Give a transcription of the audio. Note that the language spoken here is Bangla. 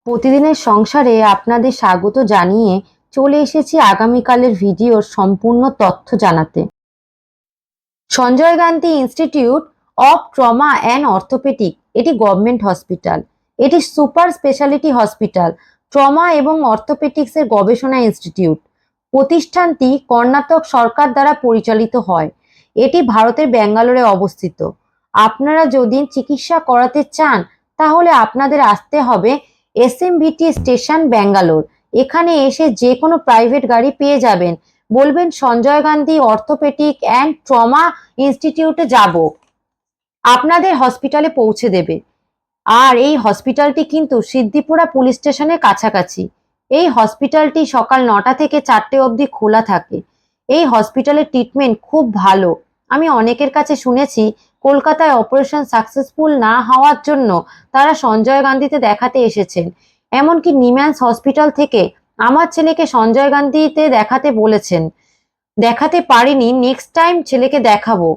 প্রতিদিনের সংসারে আপনাদের স্বাগত জানিয়ে চলে এসেছি আগামীকালের ভিডিওর সম্পূর্ণ তথ্য জানাতে। Sanjay Gandhi institute of trauma and orthopaedic এটি গভর্নমেন্ট হসপিটাল। এটি সুপার স্পেশালিটি হসপিটাল, ট্রমা এবং অর্থোপেডিক্সের গবেষণা ইনস্টিটিউট। প্রতিষ্ঠানটি কর্ণাটক সরকার দ্বারা পরিচালিত হয়। এটি ভারতের ব্যাঙ্গালোরে অবস্থিত। আপনারা যদি চিকিৎসা করাতে চান তাহলে আপনাদের আসতে হবে এসএমভিটি স্টেশন, ব্যাঙ্গালোর। এখানে এসে যে কোনো প্রাইভেট গাড়ি পেয়ে যাবেন। বলবেন Sanjay Gandhi orthopaedic and trauma ইনস্টিটিউটে যাব, আপনাদের হসপিটালে পৌঁছে দেবে। আর এই হসপিটালটি কিন্তু সিদ্দিপুরা পুলিশ স্টেশনের কাছাকাছি। এই হসপিটালটি সকাল 9টা থেকে 4টে অবধি খোলা থাকে। এই হসপিটালের ট্রিটমেন্ট খুব ভালো। আমি অনেকের কাছে শুনেছি কলকাতায় অপারেশন সাকসেসফুল না হওয়ার জন্য তারা সঞ্জয় গান্ধীতে দেখাতে এসেছেন। এমনকি নিম্যান্স হসপিটাল থেকে আমার ছেলেকে সঞ্জয় গান্ধীতে দেখাতে বলেছেন। দেখাতে পারিনি, নেক্সট টাইম ছেলেকে দেখাবো।